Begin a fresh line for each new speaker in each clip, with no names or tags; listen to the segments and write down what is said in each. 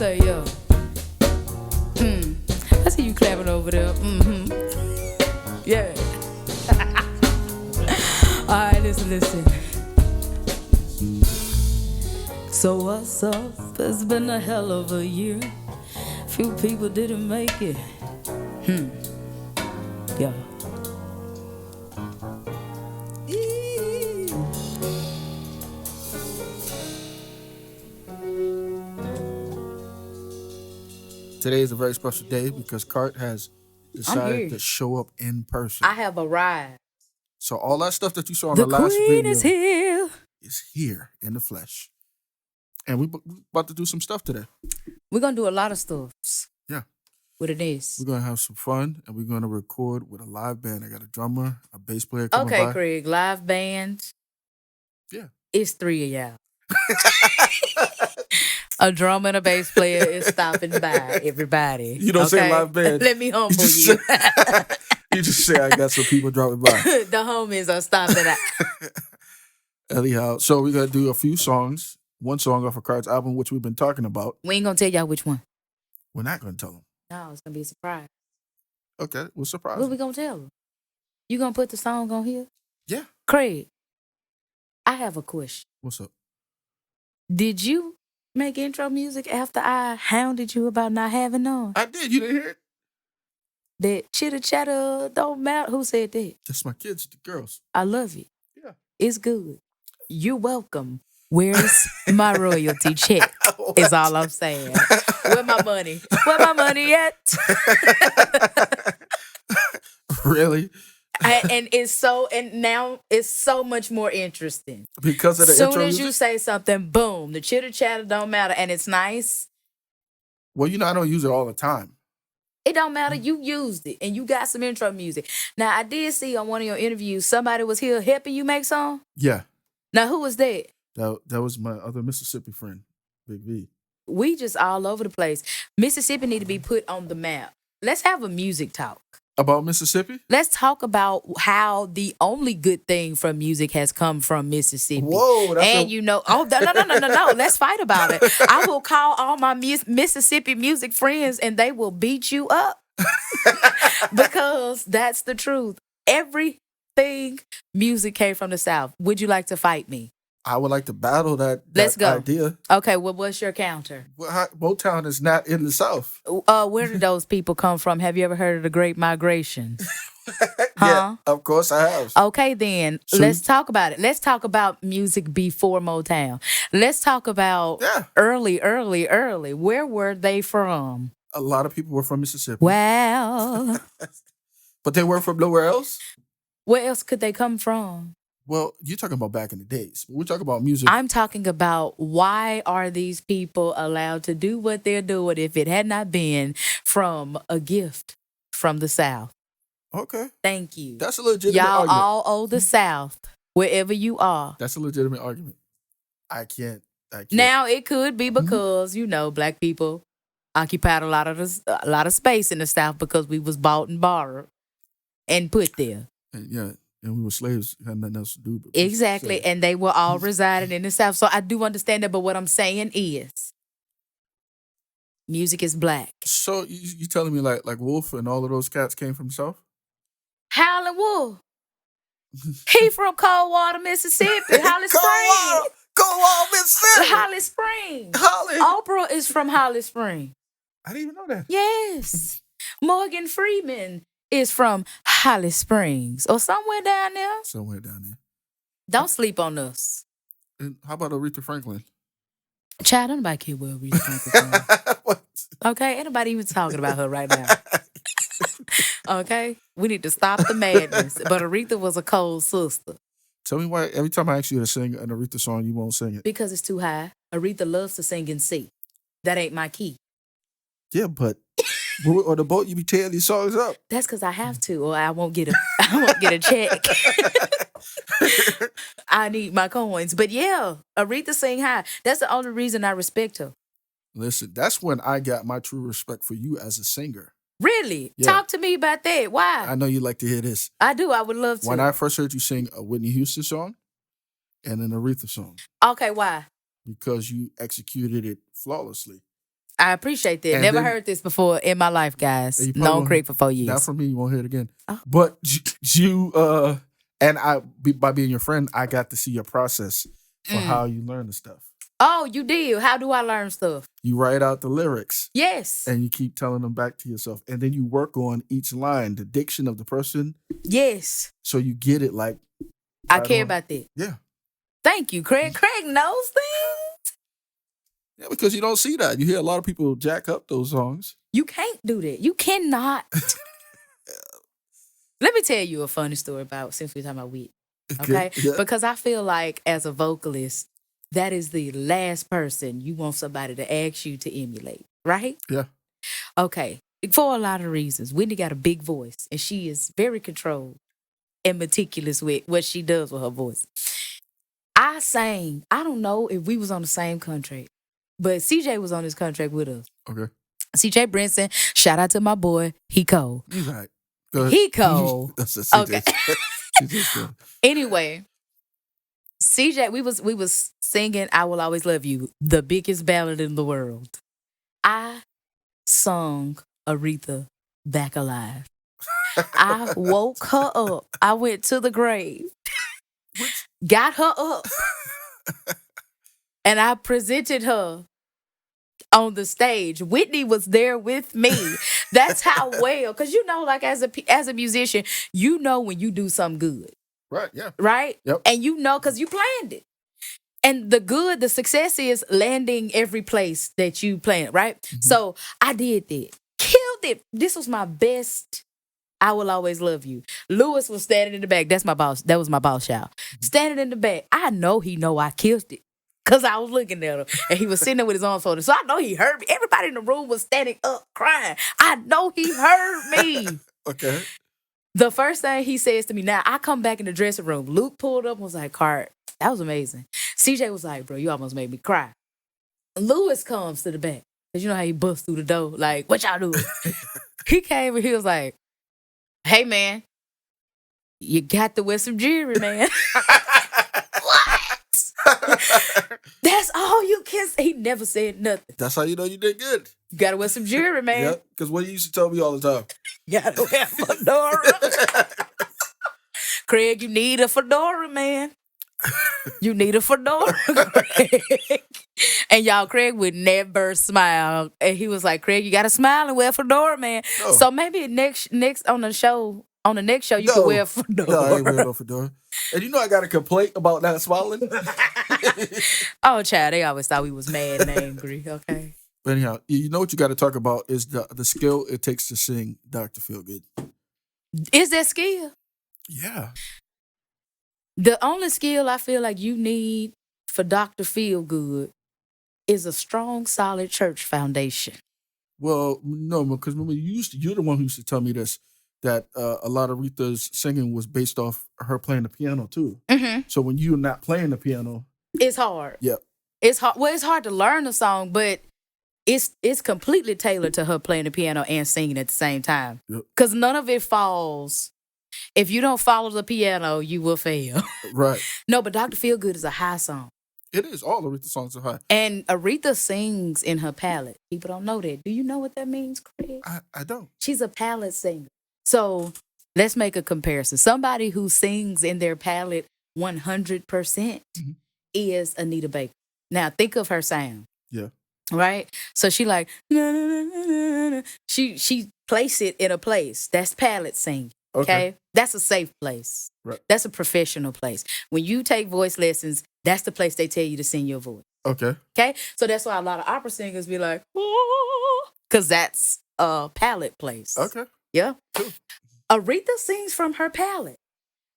say, yeah. I see you clapping over there. Yeah. All right, listen. So what's up? It's been a hell of a year. Few people didn't make it. Yeah.
Today is a very special day because Cart has decided to show up in person.
I have arrived.
So all that stuff that you saw in the last
queen
video is here in the flesh. And we about to do some stuff today.
We're going to do a lot of stuff.
Yeah.
What it is.
We're going to have some fun, and we're going to record with a live band. I got a drummer, a bass player coming by.
Okay, Craig, live band.
Yeah.
It's 3 of y'all. A drum and a bass player is stopping by, everybody.
You don't say live band.
Let me humble you.
You just say I got some people dropping by.
The homies are stopping by.
Anyhow, so we're going to do a few songs. One song off of Cart's album, which we've been talking about.
We ain't going to tell y'all which one.
We're not going to tell them.
No, it's going to be a surprise.
Okay, we'll surprise
What we going to tell them? You going to put the song on here?
Yeah.
Craig, I have a question.
What's up?
Did you make intro music after I hounded you about not having none?
I did. You didn't hear it?
That chitta chatta don't matter. Who said that?
Just my kids, the girls.
I love it.
Yeah.
It's good. You're welcome. Where's my royalty check? Is all I'm saying. Where my money? Where my money at?
Really?
And now it's so much more interesting.
Because of the
intro
intro
music? As
music?
you say something, boom, the chitter chatter don't matter, and it's nice.
Well, I don't use it all the time.
It don't matter. You used it, and you got some intro music. Now, I did see on one of your interviews, somebody was here helping you make song.
Yeah.
Now, who was that?
That was my other Mississippi friend, Big V.
We just all over the place. Mississippi need to be put on the map. Let's have a music talk.
About Mississippi?
Let's talk about how the only good thing from music has come from Mississippi.
Whoa.
No. Let's fight about it. I will call all my Mississippi music friends and they will beat you up. Because that's the truth. Everything music came from the South. Would you like to fight me?
I would like to battle that
Let's go.
idea.
Okay, well, what's your counter?
Well, Motown is not in the South.
Where did those people come from? Have you ever heard of the Great Migration?
Yeah, of course I have.
Okay, then let's talk about it. Let's talk about music before Motown. Let's talk about early. Where were they from?
A lot of people were from Mississippi.
Well.
But they weren't from nowhere else?
Where else could they come from?
Well, you're talking about back in the days. We're talking about music.
I'm talking about why are these people allowed to do what they're doing if it had not been from a gift from the South?
Okay.
Thank you.
That's a legitimate
Y'all
argument.
all owe the South, wherever you are.
That's a legitimate argument. I can't.
Now, it could be because, Black people occupied a lot of space in the South because we was bought and borrowed and put there.
And we were slaves, had nothing else to do.
Exactly, and they were all residing in the South. So I do understand that, but what I'm saying is, music is black.
So you telling me like Wolf and all of those cats came from the South?
Howlin' Wolf. He from Coldwater, Mississippi. Holly Springs.
Coldwater, Mississippi.
Holly Springs.
Holly.
Oprah is from Holly Springs.
I didn't even know that.
Yes. Morgan Freeman is from Holly Springs or somewhere down there. Don't sleep on us.
And how about Aretha Franklin?
Child, don't nobody care where Aretha Franklin.
What?
Okay, ain't nobody even talking about her right now. Okay, we need to stop the madness. But Aretha was a cold sister.
Tell me why every time I ask you to sing an Aretha song, you won't sing it.
Because it's too high. Aretha loves to sing in C. That ain't my key.
Yeah, but on the boat you be tearing these songs up.
That's because I have to, or I won't get a check. I need my coins. But yeah, Aretha sing high. That's the only reason I respect her.
Listen, that's when I got my true respect for you as a singer.
Really?
Yeah.
Talk to me about that. Why?
I know you like to hear this.
I do. I would love to.
When I first heard you sing a Whitney Houston song and an Aretha song.
Okay, why?
Because you executed it flawlessly.
I appreciate that.
And
Never
then-
heard this before in my life, guys.
You probably
Known
won't-
Craig for 4
Not
years.
from me. You won't hear it again.
Oh.
But you and by being your friend, I got to see your process for how you learn the stuff.
Oh, you did. How do I learn stuff?
You write out the lyrics.
Yes.
And you keep telling them back to yourself. And then you work on each line, the diction of the person.
Yes.
So you get it like.
I care about that.
Yeah.
Thank you, Craig. Craig knows things.
Yeah, because you don't see that. You hear a lot of people jack up those songs.
You can't do that. You cannot. Let me tell you a funny story about, since we're talking about wit. Okay?
Yeah.
Because I feel like as a vocalist, that is the last person you want somebody to ask you to emulate, right?
Yeah.
Okay. For a lot of reasons. Whitney got a big voice, and she is very controlled and meticulous with what she does with her voice. I sang, I don't know if we was on the same contract, but CJ was on this contract with us.
Okay.
CJ Brinson, shout out to my boy, he cold.
He's all right. Go ahead.
He cold.
That's a CJ.
Okay.
CJ's good.
Anyway, CJ, we was singing "I Will Always Love You," the biggest ballad in the world. I sung Aretha Back Alive. I woke her up. I went to the grave, got her up, and I presented her on the stage. Whitney was there with me. That's how well, because you know, like as a musician, you know when you do something good.
Right, yeah.
Right?
Yep.
And you know, because you planned it. And the success is landing every place that you planned, right?
Mm-hmm.
So I did that. Killed it. This was my best I Will Always Love You. Lewis was standing in the back. That's my boss. That was my boss child. Standing in the back. I know he know I killed it. Because I was looking at him. And he was sitting there with his arms folded. So I know he heard me. Everybody in the room was standing up crying. I know he heard me.
Okay.
The first thing he says to me, now I come back in the dressing room. Luke pulled up and was like, Cart, that was amazing. CJ was like, bro, you almost made me cry. Lewis comes to the back. Because you know how he busts through the door. Like, what y'all doing? He came and he was like, hey, man, you got to wear some jewelry, man. What? That's all you can say. He never said nothing.
That's how you know you did good.
You got to wear some jewelry, man.
Yeah, because what you used to tell me all the time.
You got to wear a fedora. Craig, you need a fedora, man. You need a fedora, Craig. And y'all, Craig would never smile. And he was like, Craig, you got to smile and wear a fedora, man.
No.
So maybe next on the next show, you can wear a fedora.
No, I ain't wearing no fedora. And you know I got a complaint about not smiling.
Oh, child, they always thought we was mad and angry, okay?
But anyhow, you know what you got to talk about is the skill it takes to sing Dr. Feelgood.
Is that skill?
Yeah.
The only skill I feel like you need for Dr. Feelgood is a strong, solid church foundation.
Well, no, because remember you're the one who used to tell me this, that a lot of Aretha's singing was based off her playing the piano too.
Mm-hmm.
So when you're not playing the piano,
It's hard.
yeah,
It's hard. Well, it's hard to learn a song, but it's completely tailored to her playing the piano and singing at the same time.
Yep.
Because none of it falls. If you don't follow the piano, you will fail.
right.
No, but Dr. Feelgood is a high song.
It is. All Aretha songs are high.
And Aretha sings in her palette. People don't know that. Do you know what that means, Craig?
I don't.
She's a palette singer. So let's make a comparison. Somebody who sings in their palette 100% is Anita Baker. Now think of her sound.
Yeah.
Right? So she like, na, na, na, na, na. She place it in a place. That's palette singing. Okay? That's a safe place.
Right.
That's a professional place. When you take voice lessons, that's the place they tell you to sing your voice.
Okay.
Okay? So that's why a lot of opera singers be like, because that's a palette place.
Okay.
Yeah.
Cool.
Aretha sings from her palette,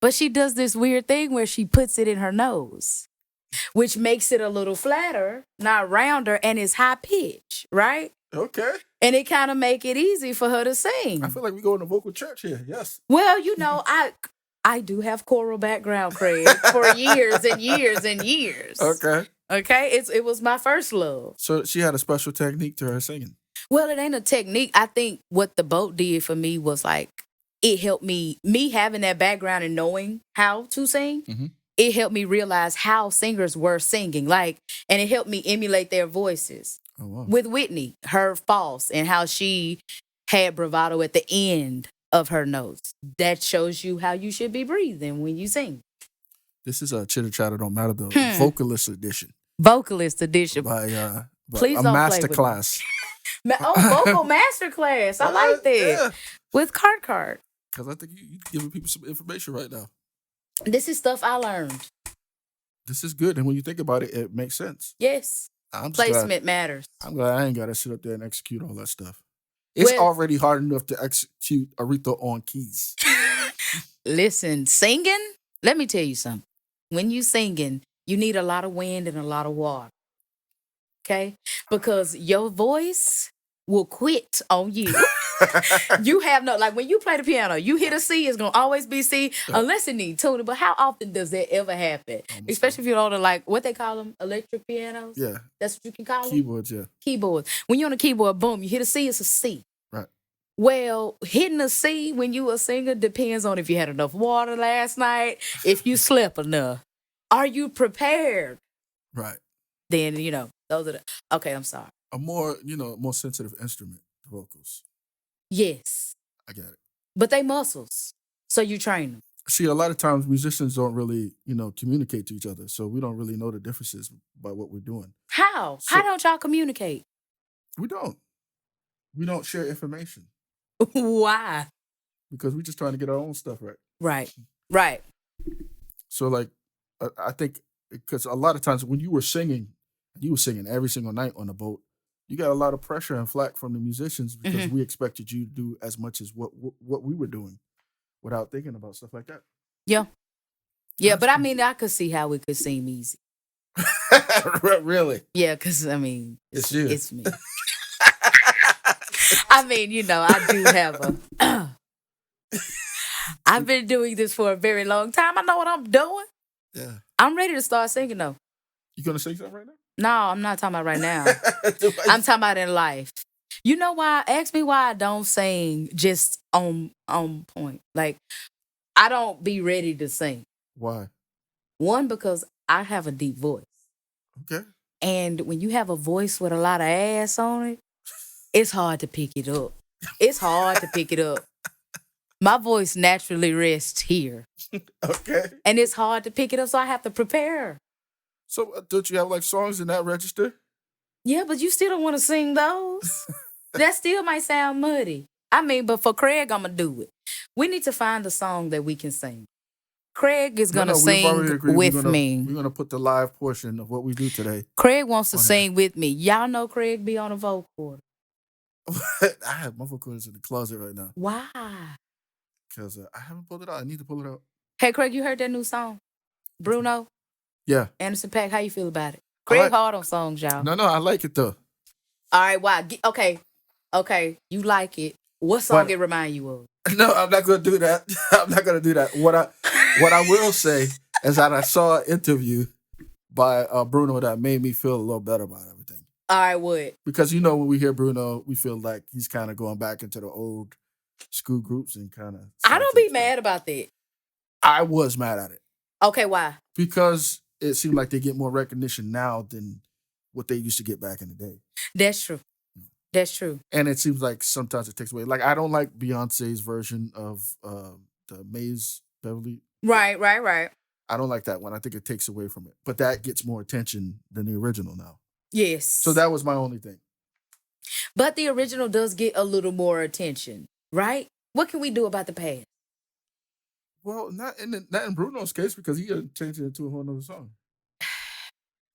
but she does this weird thing where she puts it in her nose, which makes it a little flatter, not rounder, and it's high pitch, right?
Okay.
And it kind of make it easy for her to sing.
I feel like we go in a vocal church here. Yes.
Well, you know, I do have choral background, Craig, for years and years and years.
Okay.
Okay? It was my first love.
So she had a special technique to her singing.
Well, it ain't a technique. I think what the boat did for me was like, it helped me having that background and knowing how to sing.
Mm-hmm.
It helped me realize how singers were singing, like, and it helped me emulate their voices.
Oh, wow.
with Whitney, her false, and how she had bravado at the end of her notes. That shows you how you should be breathing when you sing.
This is a Chitta Chatta Don't Matter, the vocalist edition
Vocalist edition.
by
Please
a
don't
master
play with
class.
vocal masterclass. I like that.
Yeah.
With Cart.
Because I think you're giving people some information right now.
This is stuff I learned.
This is good. And when you think about it, it makes sense.
Yes. Placement matters.
I'm glad I ain't got to sit up there and execute all that stuff. It's already hard enough to execute Aretha on keys.
Listen, singing, let me tell you something. When you singing, you need a lot of wind and a lot of water. Okay? Because your voice will quit on you. You have no, like when you play the piano, you hit a C, it's going to always be C, unless it needs tuning. But how often does that ever happen? Especially if you're on the, like, what they call them, electric pianos?
Yeah.
That's what you can call them?
Keyboards, yeah.
Keyboards. When you're on a keyboard, boom, you hit a C, it's a C.
Right.
Well, hitting a C when you a singer depends on if you had enough water last night, if you slept enough. Are you prepared?
Right.
Then, those are the, okay, I'm sorry.
A more sensitive instrument, vocals.
Yes.
I get it.
But they muscles. So you train them.
See, a lot of times musicians don't really, communicate to each other. So we don't really know the differences by what we're doing.
How? How don't y'all communicate?
We don't. We don't share information.
Why?
Because we're just trying to get our own stuff right.
Right.
So, like, I think because a lot of times when you were singing every single night on the boat, you got a lot of pressure and flack from the musicians because we expected you to do as much as what we were doing without thinking about stuff like that.
Yeah. Yeah, but I mean, I could see how it could seem easy.
Really?
Yeah, because, I mean,
it's you.
It's me. I mean, I do have I've been doing this for a very long time. I know what I'm doing.
Yeah.
I'm ready to start singing, though.
You going to sing something right now?
No, I'm not talking about right now. I'm talking about in life. You know why? Ask me why I don't sing just on point. Like, I don't be ready to sing.
Why?
One, because I have a deep voice.
Okay.
And when you have a voice with a lot of ass on it, it's hard to pick it up. It's hard to pick it up. My voice naturally rests here.
Okay.
And it's hard to pick it up, so I have to prepare.
So don't you have like songs in that register?
Yeah, but you still don't want to sing those. That still might sound muddy. I mean, but for Craig, I'm going to do it. We need to find a song that we can sing. Craig is going to sing with me.
We're going to put the live portion of what we do today.
Craig wants to sing with me. Y'all know Craig be on a vocal.
I have my vocals in the closet right now.
Why?
Because I haven't pulled it out. I need to pull it out.
Hey, Craig, you heard that new song? Bruno?
Yeah.
Anderson .Paak, how you feel about it? Craig hard on songs, y'all.
No, I like it, though.
All right, why? Okay, you like it. What song it remind you of?
No, I'm not going to do that. I'm not going to do that. What I will say is that I saw an interview by Bruno that made me feel a little better about everything.
All right, what?
Because, when we hear Bruno, we feel like he's kind of going back into the old school groups and kind of...
I don't be mad about that.
I was mad at it.
Okay, why?
Because it seemed like they get more recognition now than what they used to get back in the day.
That's true. That's true.
And it seems like sometimes it takes away. Like, I don't like Beyonce's version of the Maze Beverly.
Right.
I don't like that one. I think it takes away from it. But that gets more attention than the original now.
Yes.
So that was my only thing.
But the original does get a little more attention, right? What can we do about the past?
Well, not in Bruno's case, because he changed it into a whole nother song.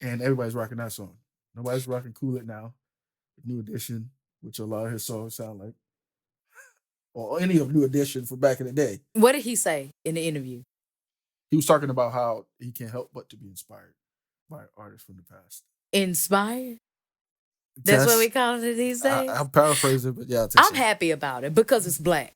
And everybody's rocking that song. Nobody's rocking Cool It Now, New Edition, which a lot of his songs sound like. Or any of New Edition from back in the day.
What did he say in the interview?
He was talking about how he can't help but to be inspired by artists from the past.
Inspired? That's what we call it these days?
I'm paraphrasing, but yeah.
I'm happy about it because it's black.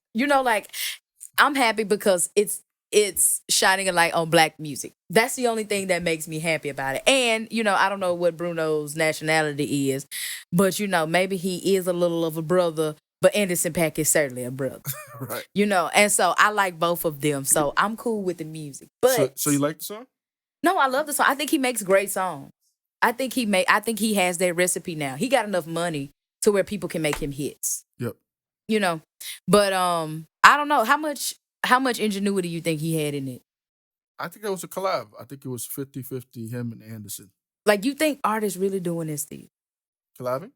I'm happy because it's shining a light on black music. That's the only thing that makes me happy about it. And, I don't know what Bruno's nationality is, but, maybe he is a little of a brother, but Anderson .Paak is certainly a brother.
Right.
And so I like both of them. So I'm cool with the music. But
So you like the song?
No, I love the song. I think he makes great songs. I think he has that recipe now. He got enough money to where people can make him hits.
Yep.
You know. But I don't know how much ingenuity you think he had in it.
I think that was a collab. I think it was 50-50, him and Anderson.
Like, you think artists really doing this, Steve?
Collabing?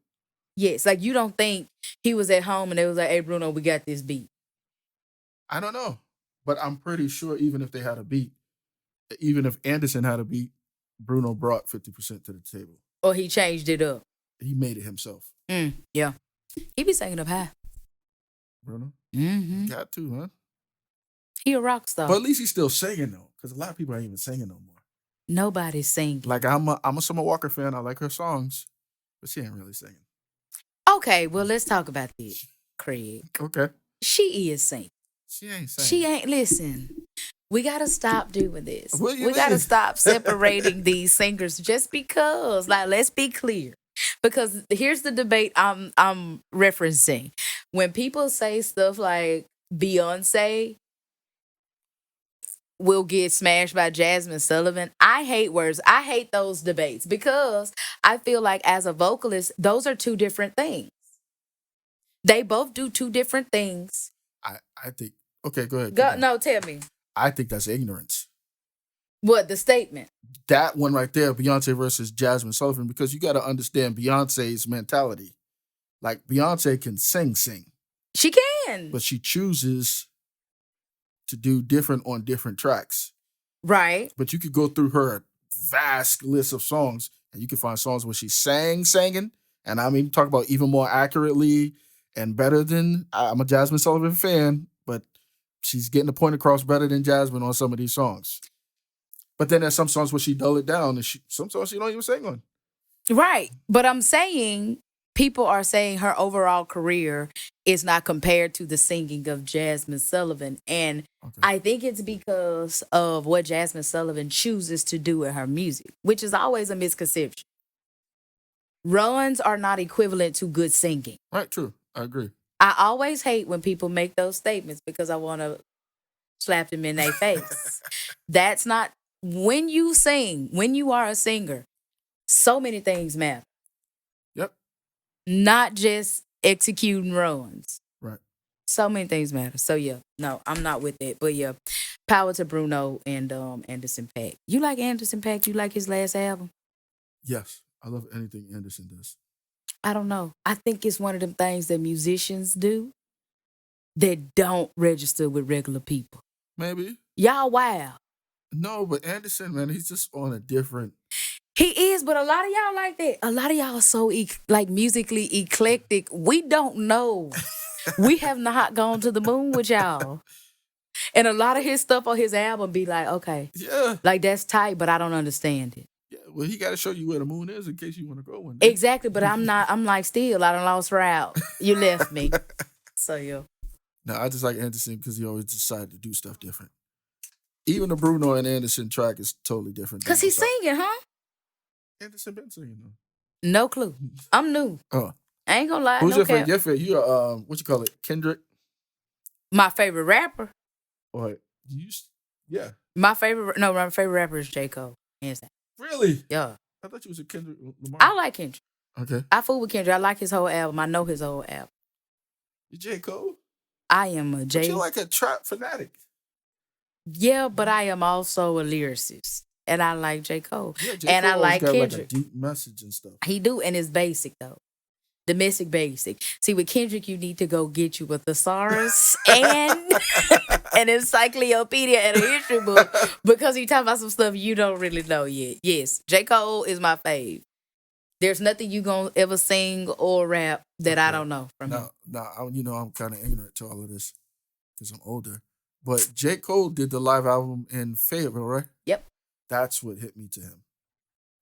Yes. Like, you don't think he was at home and they was like, "Hey, Bruno, we got this beat."
I don't know. But I'm pretty sure even if they had a beat, even if Anderson had a beat, Bruno brought 50% to the table.
Or he changed it up.
He made it himself.
Yeah. He be singing up high.
Bruno?
Mm-hmm.
Got to, huh?
He a rock star.
But at least he's still singing, though, because a lot of people ain't even singing no more.
Nobody's singing.
Like, I'm a Summer Walker fan. I like her songs, but she ain't really singing.
Okay, well, let's talk about this, Craig.
Okay.
She is singing.
She ain't singing.
She ain't. Listen, we got to stop doing this.
What do you
We got to
mean?
stop separating these singers just because. Like, let's be clear. Because here's the debate I'm referencing. When people say stuff like Beyonce will get smashed by Jasmine Sullivan, I hate words. I hate those debates because I feel like as a vocalist, those are two different things. They both do two different things.
I think. Okay, go ahead.
No, tell me.
I think that's ignorance.
What, the statement?
That one right there, Beyonce versus Jasmine Sullivan, because you got to understand Beyonce's mentality. Like, Beyonce can sing,
She can.
but she chooses to do different on different tracks.
Right.
But you could go through her vast list of songs, and you can find songs where she's singing, and I mean, talk about even more accurately and better than. I'm a Jasmine Sullivan fan, but she's getting the point across better than Jasmine on some of these songs. But then there's some songs where she dull it down, and some songs she don't even sing on.
Right. But I'm saying people are saying her overall career is not compared to the singing of Jasmine Sullivan. And I think it's because of what Jasmine Sullivan chooses to do in her music, which is always a misconception. Runs are not equivalent to good singing.
Right, true. I agree.
I always hate when people make those statements because I want to slap them in their face. That's not, when you sing, when you are a singer, so many things matter.
Yep.
Not just executing runs.
Right.
So many things matter. So yeah, no, I'm not with it. But yeah, power to Bruno and Anderson .Paak. You like Anderson .Paak? You like his last album?
Yes. I love anything Anderson does.
I don't know. I think it's one of them things that musicians do that don't register with regular people.
Maybe.
Y'all wild.
No, but Anderson, man, he's just on a different.
He is, but a lot of y'all like that. A lot of y'all are so like musically eclectic. We don't know. We have not gone to the moon with y'all. And a lot of his stuff on his album be like, okay.
Yeah.
Like, that's tight, but I don't understand it.
Yeah, well, he got to show you where the moon is in case you want to go one day.
Exactly, but I'm like, still, I done lost route. You left me. So, yeah.
No, I just like Anderson because he always decided to do stuff different. Even the Bruno and Anderson track is totally different.
Because he's singing, huh?
Anderson been singing, though.
No clue. I'm new.
Oh.
I ain't gonna lie.
Who's
no
your
cap.
favorite? Your favorite? You what you call it? Kendrick?
My favorite rapper?
Or yeah.
My favorite rapper is J. Cole. Hands down.
Really?
Yeah.
I thought you was a Kendrick Lamar.
I like Kendrick.
Okay.
I fool with Kendrick. I like his whole album. I know his whole album.
You J. Cole?
I am a J.
But you're like a trap fanatic.
Yeah, but I am also a lyricist. And I like J. Cole.
Yeah, J.
And
Cole
I like
got
Kendrick.
Like a deep message and stuff.
He do, and it's basic though. Domestic basic. See, with Kendrick, you need to go get you a thesaurus and an encyclopedia and a history book because he talking about some stuff you don't really know yet. Yes, J. Cole is my fave. There's nothing you gonna ever sing or rap that I don't know from him.
No, you know I'm kind of ignorant to all of this because I'm older. But J. Cole did the live album in Fayetteville, right?
Yep.
That's what hit me to him.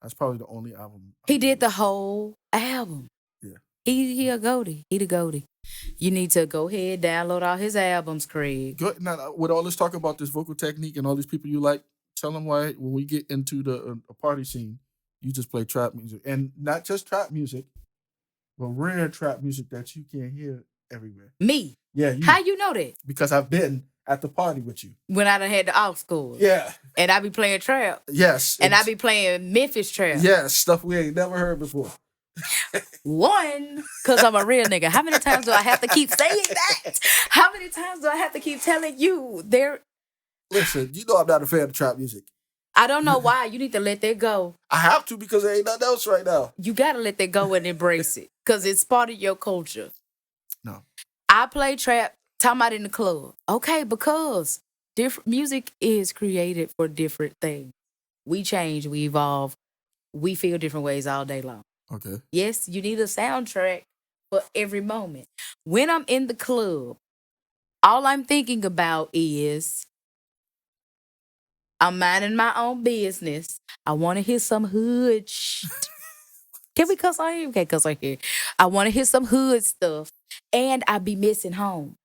That's probably the only album.
He did the whole album.
Yeah.
He a goatie. He the goatie. You need to go ahead, download all his albums, Craig.
Good. Now, with all this talk about this vocal technique and all these people you like, tell them why when we get into the party scene, you just play trap music. And not just trap music, but rare trap music that you can't hear everywhere.
Me?
Yeah, you.
How you know that?
Because I've been at the party with you.
When I done had the aux cord.
Yeah.
And I be playing trap.
Yes.
And I be playing Memphis trap.
Yes, stuff we ain't never heard before.
One, because I'm a real nigga. How many times do I have to keep saying that? How many times do I have to keep telling you there?
Listen, you know I'm not a fan of trap music.
I don't know why. You need to let that go.
I have to because there ain't nothing else right now.
You got to let that go and embrace it because it's part of your culture.
No.
I play trap, talking about in the club. Okay, because different music is created for different things. We change, we evolve, we feel different ways all day long.
Okay.
Yes, you need a soundtrack for every moment. When I'm in the club, all I'm thinking about is I'm minding my own business. I want to hear some hood shit. Can we cuss on here? We can't cuss on here. I want to hear some hood stuff, and I be missing home.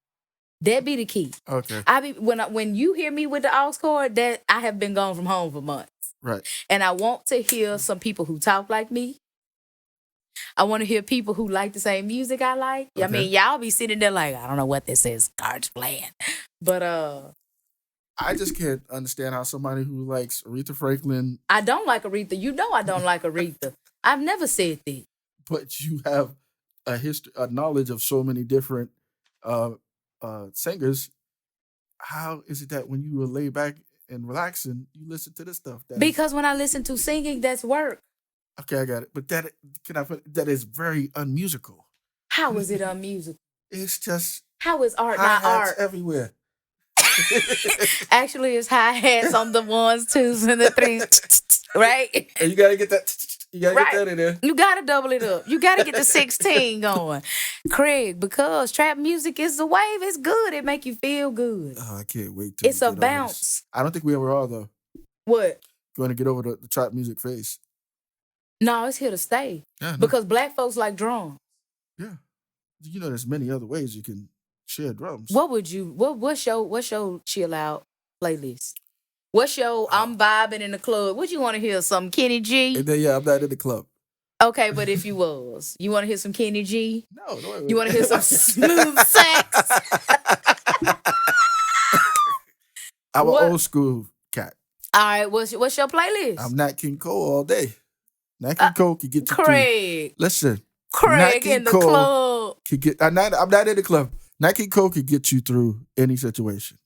That be the key.
Okay.
I be when you hear me with the aux cord, that I have been gone from home for months.
Right.
And I want to hear some people who talk like me. I want to hear people who like the same music I like. Okay. I mean, y'all be sitting there like, I don't know what this is. Cards playing. But
I just can't understand how somebody who likes Aretha Franklin.
I don't like Aretha. You know I don't like Aretha. I've never said that.
But you have a history, a knowledge of so many different singers. How is it that when you lay back and relaxing, you listen to this stuff?
Because when I listen to singing, that's work.
Okay, I got it. But that is very unmusical.
How is it unmusical?
It's just
how is art not art
everywhere?
Actually, it's hi-hats on the 1s, 2s, and the 3s, right?
And you gotta get that. You gotta get that in there.
You gotta double it up. You gotta get the 16 going, Craig. Because trap music is the wave. It's good. It make you feel good.
Oh, I can't wait.
It's a bounce.
I don't think we ever are though.
What?
Going to get over the trap music phase.
No, it's here to stay.
Yeah,
because black folks like drums.
Yeah, you know, there's many other ways you can share drums.
What's your chill out playlist? What's your I'm vibing in the club? What you want to hear? Some Kenny G?
And then, yeah, I'm not in the club.
Okay, but if you was, you want to hear some Kenny G?
No.
You want to hear some smooth sax?
I'm an old school cat.
All right, what's your playlist?
I'm Nat King Cole all day. Nat King Cole can get you
Craig.
Listen,
Craig in the club.
I'm not in the club. Nat King Cole can get you through any situation.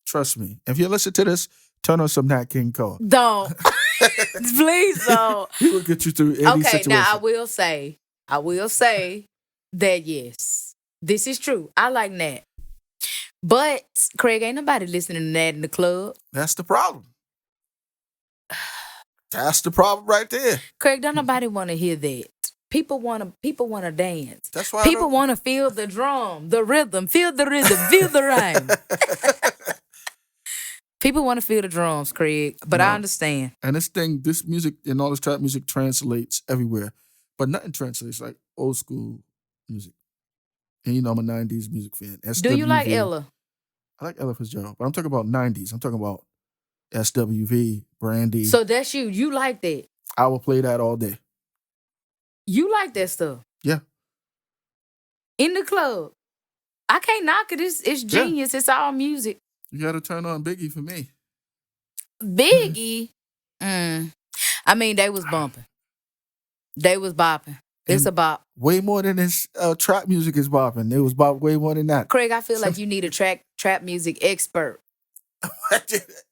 Trust me. If you listen to this, turn on some Nat King Cole.
Don't. Please don't.
He will get you through any situation.
Okay, now I will say that yes, this is true. I like Nat. But Craig, ain't nobody listening to Nat in the club.
That's the problem. That's the problem right there.
Craig, don't nobody want to hear that. People want to dance.
That's why
people want to feel the drum, the rhythm, feel the rhythm, feel the rhyme. People want to feel the drums, Craig, but I understand.
And this music and all this trap music translates everywhere, but nothing translates like old school music. And you know I'm a 90s music fan. SWV.
Do you like Ella?
I like Ella Fitzgerald, but I'm talking about 90s. I'm talking about SWV, Brandy.
So that's you. You like that.
I will play that all day.
You like that stuff?
Yeah.
In the club. I can't knock it. It's genius. Yeah. It's all music.
You got to turn on Biggie for me.
Biggie? I mean, they was bumping. They was bopping. It's a bop.
Way more than this trap music is bopping. It was bop way more than that.
Craig, I feel like you need a trap music expert.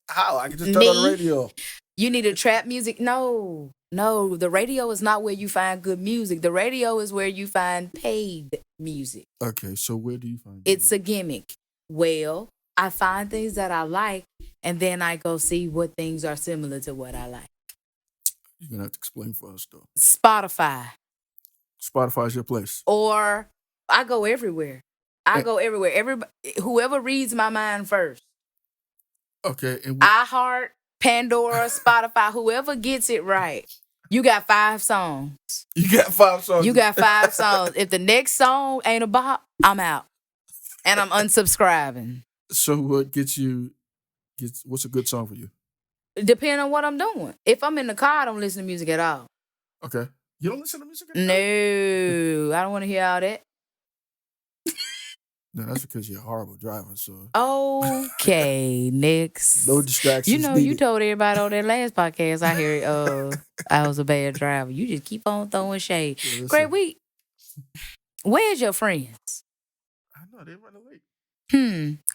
How? I can just turn on the radio.
You need a trap music? No. The radio is not where you find good music. The radio is where you find paid music.
Okay, so where do you find
it? It's a gimmick. Well, I find things that I like, and then I go see what things are similar to what I like.
You're going to have to explain for us, though.
Spotify.
Spotify's your place.
Or I go everywhere. Everybody, whoever reads my mind first.
Okay. And
iHeart, Pandora, Spotify, whoever gets it right. You got 5 songs.
You got 5 songs.
You got 5 songs. If the next song ain't a bop, I'm out. And I'm unsubscribing.
So what what's a good song for you?
Depending on what I'm doing. If I'm in the car, I don't listen to music at all.
Okay. You don't listen to music at
all? No. I don't want to hear all that.
No, that's because you're a horrible driver. So
Okay, next.
no distractions
You know, you
needed.
told everybody on that last podcast I hear I was a bad driver. You just keep on throwing shade.
Yeah,
Greg,
listen,
where's your friends?
I know they're running late.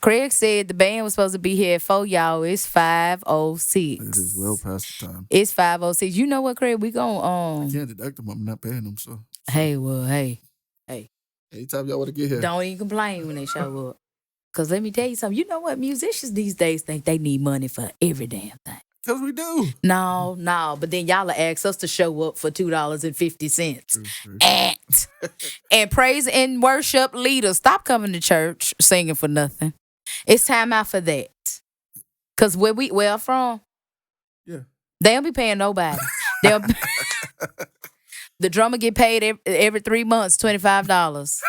Craig said the band was supposed to be here for y'all. It's 5:06.
It is well past the time.
It's 5:06. You know what, Craig? We
I
gon'
can't deduct them. I'm not paying them. So
Hey.
anytime y'all want to get here,
Don't even complain when they show up. Cause let me tell you something. You know what? Musicians these days think they need money for every damn thing.
because we do.
No. But then y'all ask us to show up for $2.50.
True.
And praise and worship leaders, stop coming to church singing for nothing. It's time out for that. Cause where I'm from,
Yeah.
they don't be paying nobody. They'll The drummer get paid every 3 months, $25.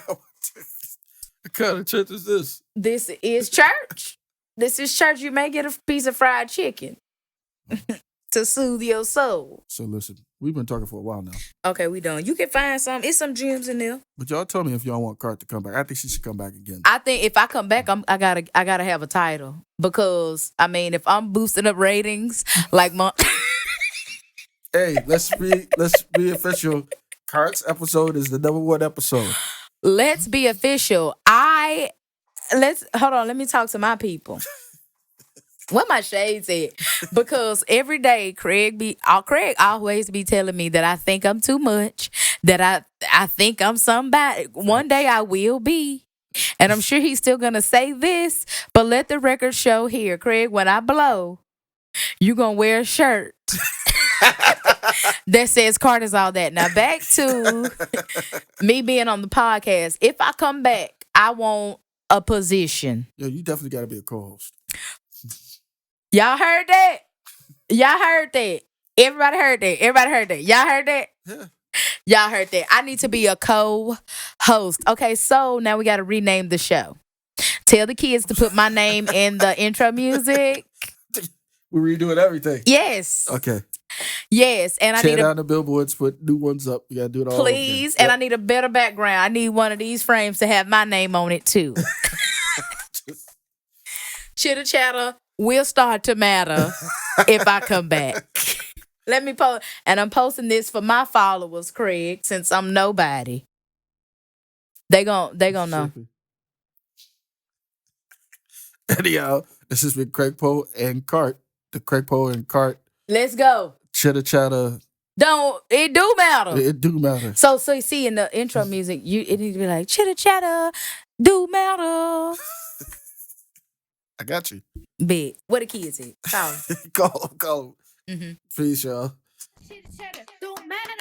What kind of church is this?
This is church. This is church. You may get a piece of fried chicken to soothe your soul.
So listen, we've been talking for a while now.
Okay, we done. You can find some. It's some gems in there.
But y'all tell me if y'all want Cart to come back. I think she should come back again.
I think if I come back, I gotta have a title because I mean, if I'm boosting up ratings like my.
Hey, let's be official. Cart's episode is the #1 episode.
Let's be official. Hold on. Let me talk to my people. What my shades at? Because every day Craig always be telling me that I think I'm too much, that I think I'm somebody. One day I will be. And I'm sure he's still gonna say this, but let the record show here, Craig, when I blow, you gonna wear a shirt that says Carter's all that. Now back to me being on the podcast. If I come back, I want a position.
Yo, you definitely got to be a co-host.
Y'all heard that? Y'all heard that? Everybody heard that? Everybody heard that? Y'all heard that?
Yeah.
Y'all heard that? I need to be a co-host. Okay, so now we got to rename the show. Tell the kids to put my name in the intro music.
We're redoing everything.
Yes.
Okay.
Yes, and I
Tear
need
down the billboards, put new ones up. You got to do it all over again.
please, and I need a better background. I need one of these frames to have my name on it too. Chitta chatter will start to matter if I come back. Let me post, and I'm posting this for my followers, Craig, since I'm nobody. They gon' know.
Anyhow, this has been Craig Poe and Cart. The Craig Poe and Cart.
Let's go.
Chitta chatta.
It do matter.
It do matter.
So you see in the intro music, it needs to be like chitta chatta do matter.
I got you.
Big. What the kids at? Call 'em.
Call them.
Mm-hmm.
Please, y'all.
Chitta chatta don't matter.